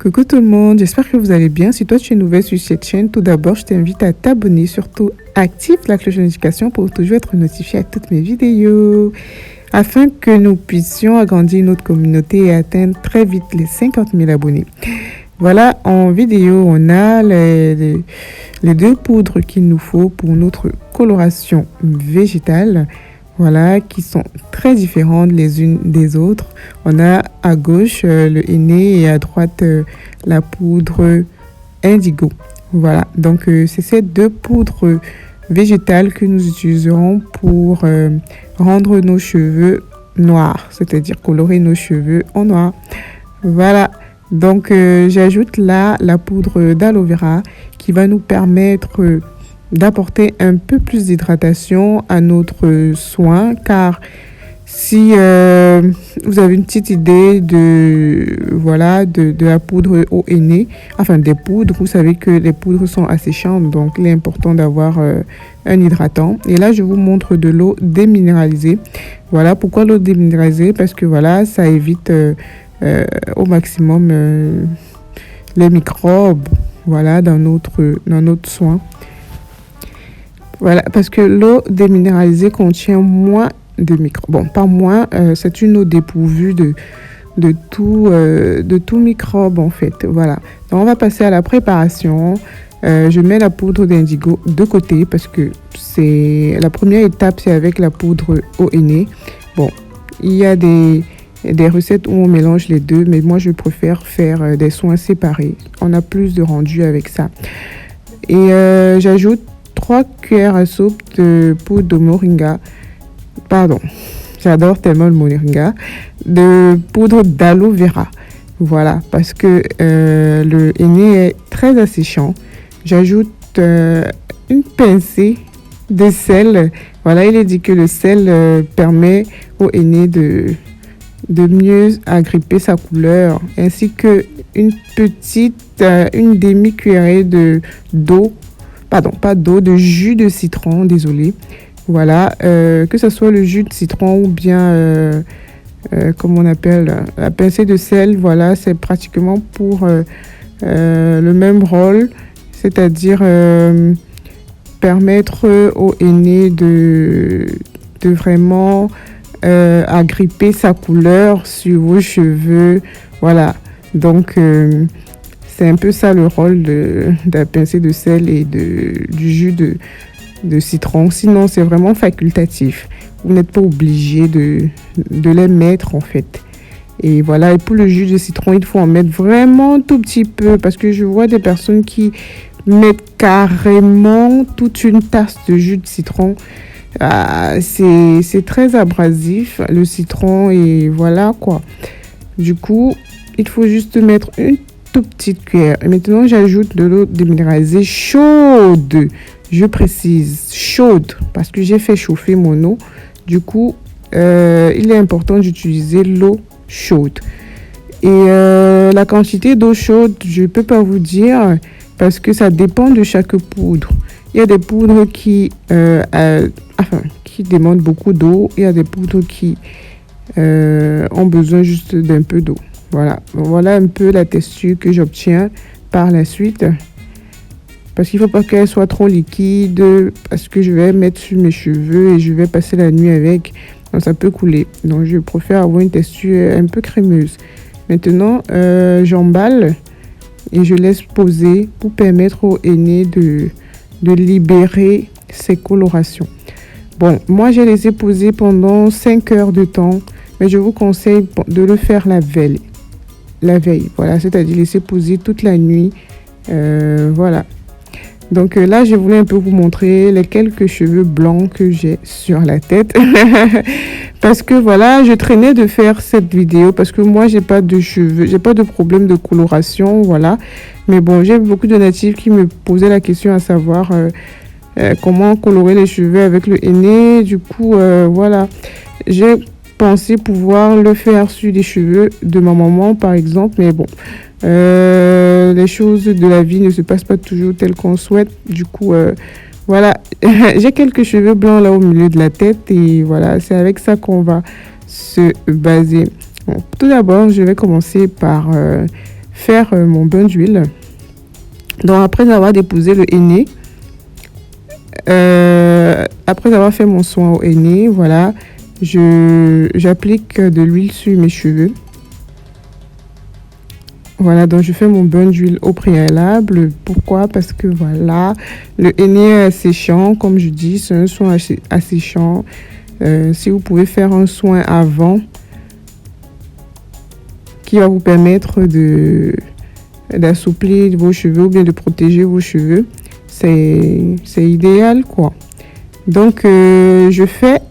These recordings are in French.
Coucou tout le monde, j'espère que vous allez bien. Si toi tu es nouvelle sur cette chaîne, tout d'abord je t'invite à t'abonner, surtout active la cloche de notification pour toujours être notifié à toutes mes vidéos, afin que nous puissions agrandir notre communauté et atteindre très vite les 50 000 abonnés. Voilà, en vidéo on a les deux poudres qu'il nous faut pour notre coloration végétale. Voilà, qui sont très différentes les unes des autres. On a à gauche le henné et à droite la poudre indigo. Voilà, donc c'est ces deux poudres végétales que nous utiliserons pour rendre nos cheveux noirs, c'est-à-dire colorer nos cheveux en noir. Voilà, donc j'ajoute là la poudre d'aloe vera qui va nous permettre d'apporter un peu plus d'hydratation à notre soin, car si vous avez une petite idée de la poudre au henné, enfin des poudres, vous savez que les poudres sont asséchantes, donc il est important d'avoir un hydratant. Et là je vous montre de l'eau déminéralisée. Voilà pourquoi l'eau déminéralisée, parce que voilà, ça évite au maximum les microbes, voilà, dans notre soin. Voilà, parce que l'eau déminéralisée contient moins de microbes. Bon, pas moins, c'est une eau dépourvue de tout microbe en fait. Voilà. Donc on va passer à la préparation. Je mets la poudre d'indigo de côté parce que c'est la première étape, c'est avec la poudre au henné. Bon, il y a des recettes où on mélange les deux, mais moi je préfère faire des soins séparés. On a plus de rendu avec ça. Et j'ajoute 3 cuillères à soupe de poudre de moringa. Pardon, j'adore tellement le moringa. De poudre d'aloe vera. Voilà, parce que le henné est très asséchant. J'ajoute une pincée de sel. Voilà, il est dit que le sel permet au henné de mieux agripper sa couleur, ainsi que une demi-cuillerée d'eau. Pardon, pas d'eau, de jus de citron, désolé. Voilà, que ce soit le jus de citron ou bien, comme on appelle, la pincée de sel, voilà, c'est pratiquement pour le même rôle, c'est-à-dire permettre au henné de vraiment agripper sa couleur sur vos cheveux. Voilà, donc c'est un peu ça le rôle de la pincée de sel et du jus de citron. Sinon, c'est vraiment facultatif. Vous n'êtes pas obligé de les mettre en fait. Et voilà, et pour le jus de citron, il faut en mettre vraiment tout petit peu parce que je vois des personnes qui mettent carrément toute une tasse de jus de citron. C'est très abrasif, le citron, et voilà quoi. Du coup, il faut juste mettre une toute petite cuillère. Et maintenant, j'ajoute de l'eau déminéralisée chaude. Je précise chaude parce que j'ai fait chauffer mon eau. Du coup, il est important d'utiliser l'eau chaude. Et la quantité d'eau chaude, je ne peux pas vous dire parce que ça dépend de chaque poudre. Il y a des poudres qui demandent beaucoup d'eau. Il y a des poudres qui ont besoin juste d'un peu d'eau. Voilà un peu la texture que j'obtiens par la suite. Parce qu'il ne faut pas qu'elle soit trop liquide, parce que je vais mettre sur mes cheveux et je vais passer la nuit avec. Donc ça peut couler. Donc je préfère avoir une texture un peu crémeuse. Maintenant, j'emballe et je laisse poser pour permettre au henné de libérer ses colorations. Bon, moi j'ai laissé poser pendant 5 heures de temps, mais je vous conseille de le faire la veille. Voilà, c'est-à-dire laisser poser toute la nuit. Voilà. Donc là, je voulais un peu vous montrer les quelques cheveux blancs que j'ai sur la tête. Parce que voilà, je traînais de faire cette vidéo parce que moi, j'ai pas de cheveux, j'ai pas de problème de coloration, voilà. Mais bon, j'ai beaucoup de natifs qui me posaient la question à savoir comment colorer les cheveux avec le henné. Du coup, voilà, j'ai pensé pouvoir le faire sur des cheveux de ma maman, par exemple. Mais bon, les choses de la vie ne se passent pas toujours telles qu'on souhaite. Du coup, voilà, j'ai quelques cheveux blancs là au milieu de la tête et voilà, c'est avec ça qu'on va se baser. Bon, tout d'abord, je vais commencer par faire mon bain d'huile. Donc après avoir déposé le henné, après avoir fait mon soin au henné, voilà, j'applique de l'huile sur mes cheveux. Voilà, donc je fais mon bain d'huile au préalable. Pourquoi? Parce que voilà, le henné est asséchant, comme je dis, c'est un soin asséchant. Si vous pouvez faire un soin avant qui va vous permettre d'assouplir vos cheveux ou bien de protéger vos cheveux, c'est idéal quoi. Donc je fais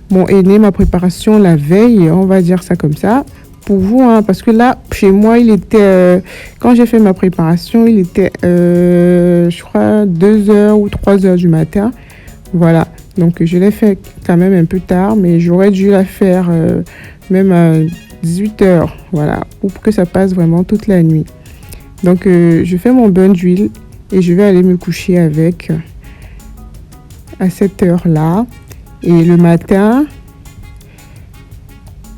mon henné, ma préparation la veille, on va dire ça comme ça. Pour vous, hein, parce que là, chez moi, il était, quand j'ai fait ma préparation, il était, je crois, 2h ou 3h du matin. Voilà, donc je l'ai fait quand même un peu tard, mais j'aurais dû la faire même à 18h, voilà, pour que ça passe vraiment toute la nuit. Donc, je fais mon bain d'huile et je vais aller me coucher avec à cette heure-là. Et le matin...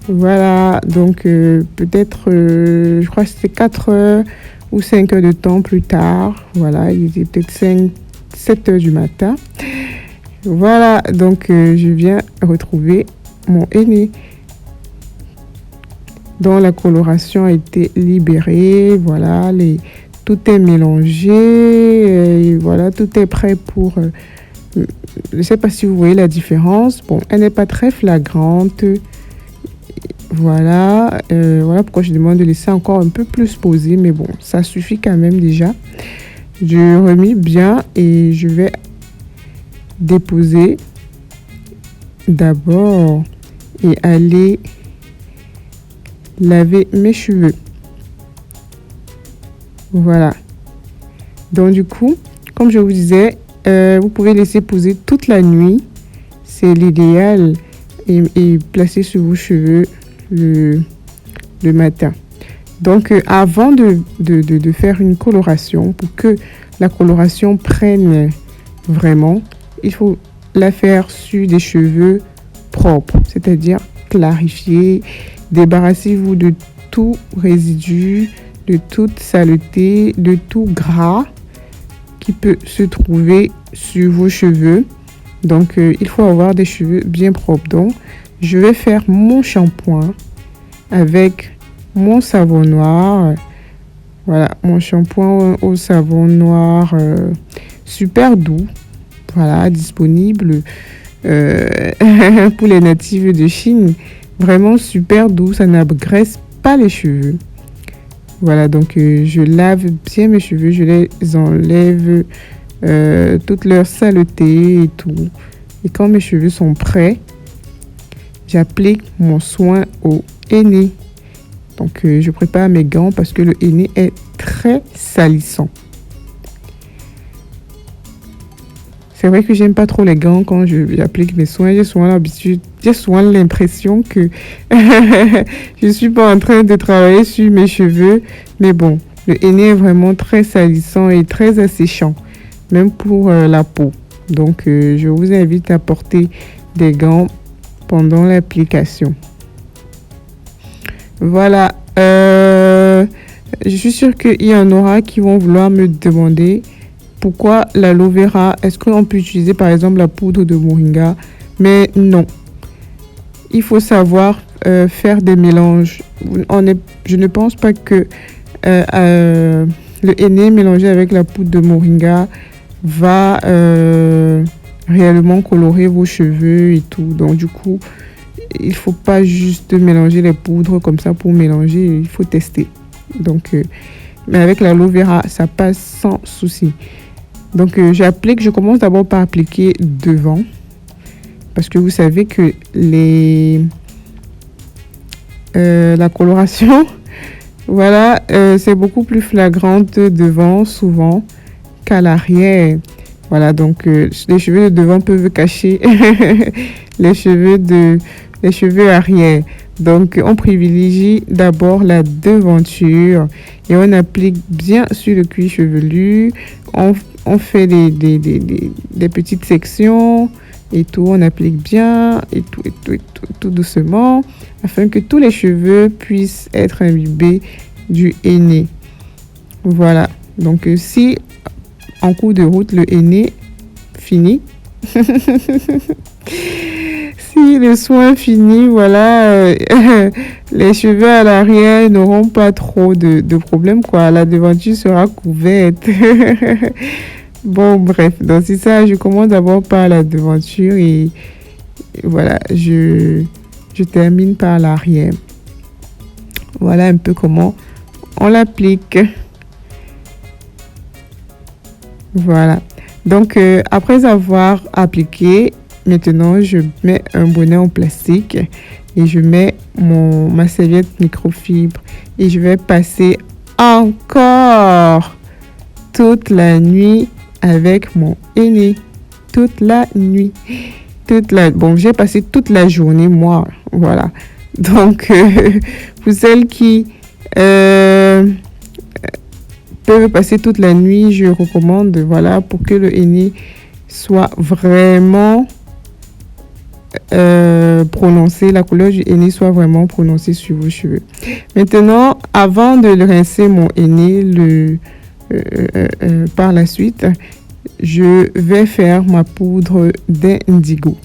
Voilà, donc peut-être, je crois que c'était 4 heures ou 5 heures de temps plus tard. Voilà, il était peut-être 7 heures du matin. Voilà, donc je viens retrouver mon henné dont la coloration a été libérée. Voilà, tout est mélangé. Et voilà, tout est prêt pour... je ne sais pas si vous voyez la différence. Bon, elle n'est pas très flagrante. Voilà, voilà pourquoi je demande de laisser encore un peu plus poser, mais bon, ça suffit quand même déjà. Je remis bien et je vais déposer d'abord et aller laver mes cheveux. Voilà. Donc du coup, comme je vous disais, vous pouvez laisser poser toute la nuit, c'est l'idéal, et placer sur vos cheveux le matin. Donc avant de faire une coloration, pour que la coloration prenne vraiment, il faut la faire sur des cheveux propres, c'est-à-dire clarifier. Débarrassez-vous de tout résidu, de toute saleté, de tout gras qui peut se trouver sur vos cheveux. Donc il faut avoir des cheveux bien propres. Donc je vais faire mon shampoing avec mon savon noir. Voilà, mon shampoing au savon noir super doux. Voilà, disponible pour les natifs de Chine. Vraiment super doux, ça n'agresse pas les cheveux. Voilà, donc je lave bien mes cheveux, je les enlève toute leur saleté et tout. Et quand mes cheveux sont prêts, j'applique mon soin au henné. Donc je prépare mes gants parce que le henné est très salissant. C'est vrai que j'aime pas trop les gants quand j'applique mes soins. J'ai souvent l'impression que je suis pas en train de travailler sur mes cheveux. Mais bon, le henné est vraiment très salissant et très asséchant, même pour la peau. Donc, je vous invite à porter des gants pendant l'application. Voilà. Je suis sûre qu'il y en aura qui vont vouloir me demander pourquoi l'aloe vera. Est-ce qu'on peut utiliser par exemple la poudre de moringa? Mais non. Il faut savoir faire des mélanges. Je ne pense pas que le henné mélangé avec la poudre de moringa va réellement colorer vos cheveux et tout. Donc du coup, il faut pas juste mélanger les poudres comme ça pour mélanger. Il faut tester. Donc, mais avec l'aloe vera, ça passe sans souci. Donc je commence d'abord par appliquer devant. Parce que vous savez que la coloration, voilà, c'est beaucoup plus flagrante devant souvent qu'à l'arrière. Voilà, donc les cheveux de devant peuvent cacher les cheveux arrière. Donc on privilégie d'abord la devanture et on applique bien sur le cuir chevelu. On fait des petites sections et tout, on applique bien et tout doucement afin que tous les cheveux puissent être imbibés du henné. Voilà. Donc, si en cours de route, le henné finit, si le soin finit, voilà, les cheveux à l'arrière n'auront pas trop de problèmes, quoi. La devanture sera couverte. Bon, bref. Donc, c'est ça. Je commence d'abord par la devanture et voilà, je termine par l'arrière. Voilà un peu comment on l'applique. Voilà. Donc, après avoir appliqué, maintenant, je mets un bonnet en plastique et je mets ma serviette microfibre et je vais passer encore toute la nuit avec mon henné. Toute la nuit. Bon, j'ai passé toute la journée, moi. Voilà. Donc, pour celles qui peuvent passer toute la nuit, je recommande, voilà, pour que le henné soit vraiment prononcé, la couleur du henné soit vraiment prononcée sur vos cheveux. Maintenant, avant de rincer mon henné, par la suite, je vais faire ma poudre d'indigo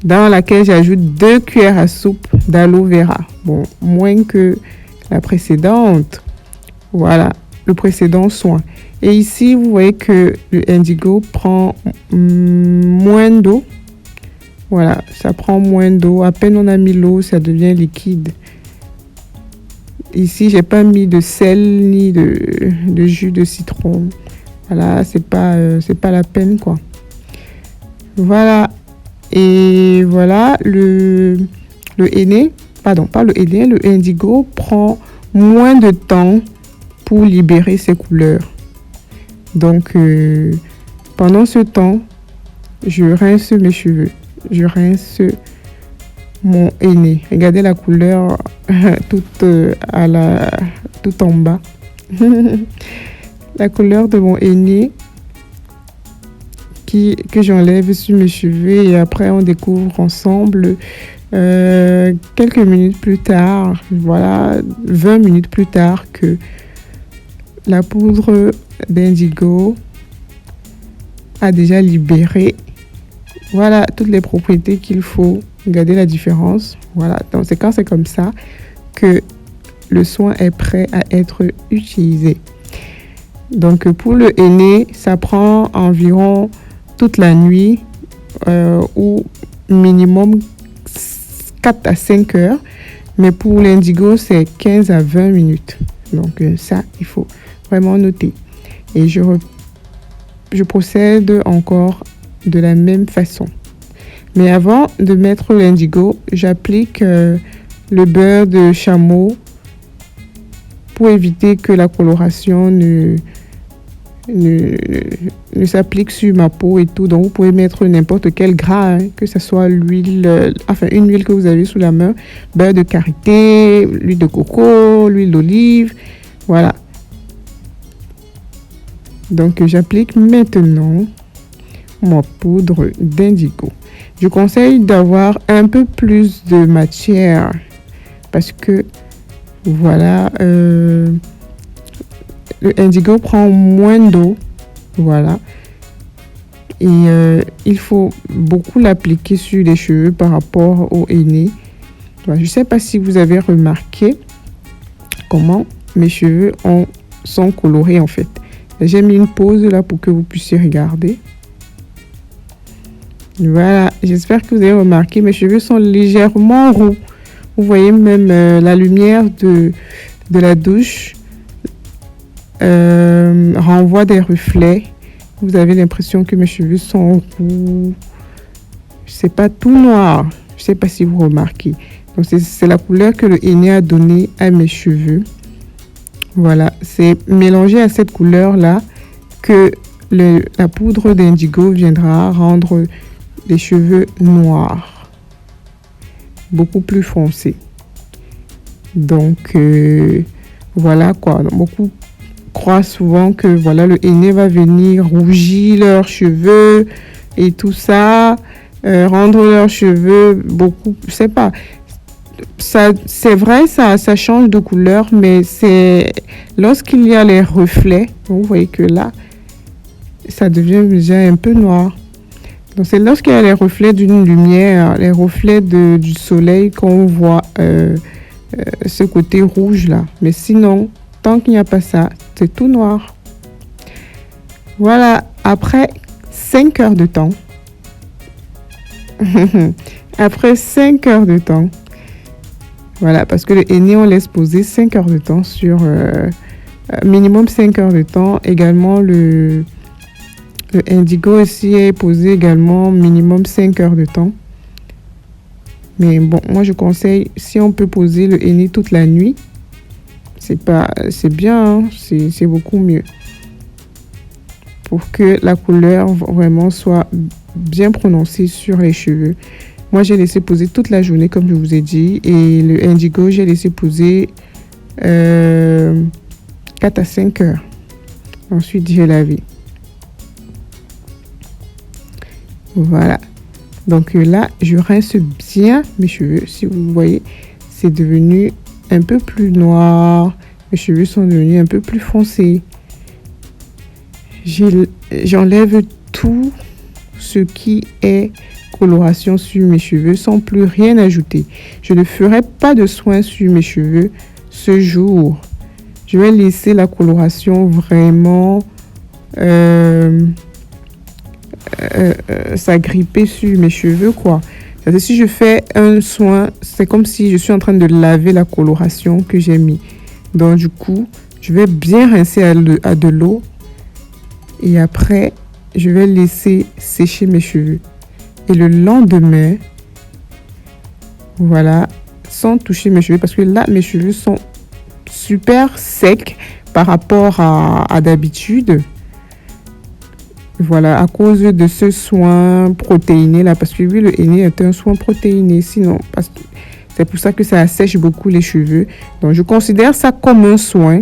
dans laquelle j'ajoute 2 cuillères à soupe d'aloe vera. Bon, moins que la précédente. Voilà, le précédent soin. Et ici, vous voyez que le indigo prend moins d'eau. Voilà, ça prend moins d'eau. À peine on a mis l'eau, ça devient liquide. Ici, j'ai pas mis de sel ni de jus de citron. Voilà, c'est pas la peine, quoi. Voilà. Et voilà, le henné, pardon, pas le henné, le indigo prend moins de temps pour libérer ses couleurs. Donc, pendant ce temps, je rince mes cheveux. Je rince mon henné. Regardez la couleur toute en bas. La couleur de mon henné que j'enlève sur mes cheveux et après on découvre ensemble quelques minutes plus tard, voilà, 20 minutes plus tard, que la poudre d'indigo a déjà libéré, voilà, toutes les propriétés qu'il faut. Regardez la différence. Voilà, donc c'est quand c'est comme ça que le soin est prêt à être utilisé. Donc pour le henné, ça prend environ toute la nuit ou minimum 4 à 5 heures. Mais pour l'indigo, c'est 15 à 20 minutes. Donc ça, il faut vraiment noter. Et je procède encore de la même façon. Mais avant de mettre l'indigo, j'applique le beurre de chameau pour éviter que la coloration ne s'applique sur ma peau et tout. Donc vous pouvez mettre n'importe quel gras, hein, que ce soit l'huile, une huile que vous avez sous la main, beurre de karité, l'huile de coco, l'huile d'olive, voilà. Donc j'applique maintenant ma poudre d'indigo. Je conseille d'avoir un peu plus de matière parce que voilà, le indigo prend moins d'eau, voilà, et il faut beaucoup l'appliquer sur les cheveux par rapport au henné. Voilà, je ne sais pas si vous avez remarqué comment mes cheveux sont colorés en fait. J'ai mis une pause là pour que vous puissiez regarder. Voilà, j'espère que vous avez remarqué, mes cheveux sont légèrement roux. Vous voyez même la lumière de la douche renvoie des reflets. Vous avez l'impression que mes cheveux sont roux. C'est pas tout noir. Je sais pas si vous remarquez. Donc c'est la couleur que le henné a donnée à mes cheveux. Voilà, c'est mélangé à cette couleur-là que la poudre d'indigo viendra rendre les cheveux noirs, beaucoup plus foncés. Donc, voilà quoi. Beaucoup croient souvent que voilà, le henné va venir rougir leurs cheveux et tout ça, rendre leurs cheveux beaucoup, je sais pas. c'est vrai, ça change de couleur, mais c'est lorsqu'il y a les reflets, vous voyez que là, ça devient déjà un peu noir. Donc c'est lorsqu'il y a les reflets d'une lumière, les reflets du soleil qu'on voit ce côté rouge là. Mais sinon, tant qu'il n'y a pas ça, c'est tout noir. Voilà, après 5 heures de temps, après 5 heures de temps, voilà, parce que le henné, on laisse poser 5 heures de temps sur minimum 5 heures de temps. Également, le indigo aussi est posé également minimum 5 heures de temps. Mais bon, moi je conseille, si on peut poser le henné toute la nuit, c'est bien, hein, c'est beaucoup mieux. Pour que la couleur vraiment soit bien prononcée sur les cheveux. Moi, j'ai laissé poser toute la journée, comme je vous ai dit. Et le indigo, j'ai laissé poser 4 à 5 heures. Ensuite, j'ai lavé. Voilà. Donc là, je rince bien mes cheveux. Si vous voyez, c'est devenu un peu plus noir. Mes cheveux sont devenus un peu plus foncés. J'enlève tout ce qui est coloration sur mes cheveux sans plus rien ajouter. Je ne ferai pas de soin sur mes cheveux ce jour. Je vais laisser la coloration vraiment s'agripper sur mes cheveux, quoi. C'est-à-dire, si je fais un soin, c'est comme si je suis en train de laver la coloration que j'ai mis. Donc du coup, je vais bien rincer à de l'eau et après je vais laisser sécher mes cheveux. Et le lendemain, voilà, sans toucher mes cheveux, parce que là mes cheveux sont super secs par rapport à d'habitude. Voilà, à cause de ce soin protéiné là, parce que oui, le henné est un soin protéiné, sinon, parce que c'est pour ça que ça assèche beaucoup les cheveux. Donc je considère ça comme un soin,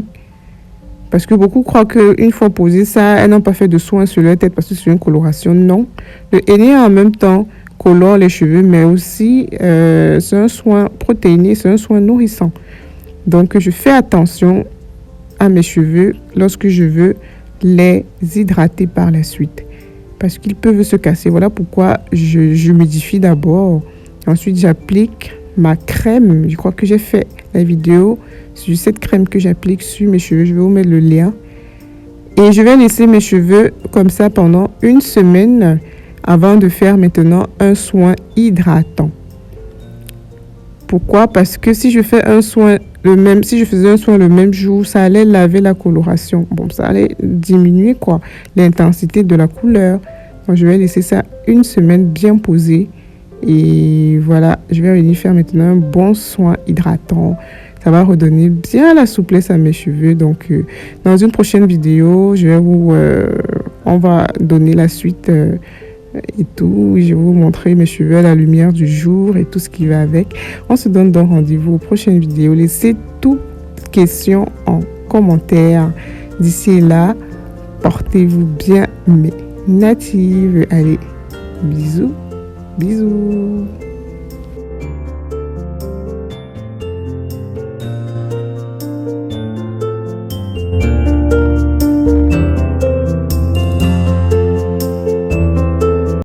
parce que beaucoup croient qu'une fois posé ça, elles n'ont pas fait de soin sur leur tête parce que c'est une coloration. Non, le henné en même temps colore les cheveux, mais aussi c'est un soin protéiné, c'est un soin nourrissant. Donc je fais attention à mes cheveux lorsque je veux les hydrater par la suite, parce qu'ils peuvent se casser. Voilà pourquoi je humidifie d'abord. Ensuite, j'applique ma crème. Je crois que j'ai fait la vidéo sur cette crème que j'applique sur mes cheveux. Je vais vous mettre le lien. Et je vais laisser mes cheveux comme ça pendant une semaine avant de faire maintenant un soin hydratant. Pourquoi? Parce que si je fais un soin si je faisais un soin le même jour, ça allait laver la coloration. Bon, ça allait diminuer quoi, l'intensité de la couleur. Donc, je vais laisser ça une semaine bien posée. Et voilà, je vais venir faire maintenant un bon soin hydratant. Ça va redonner bien la souplesse à mes cheveux. Donc, dans une prochaine vidéo, on va donner la suite et tout. Je vais vous montrer mes cheveux à la lumière du jour et tout ce qui va avec. On se donne donc rendez-vous aux prochaines vidéos. Laissez toutes questions en commentaire. D'ici là, portez-vous bien, mes natives. Allez, bisous, bisous.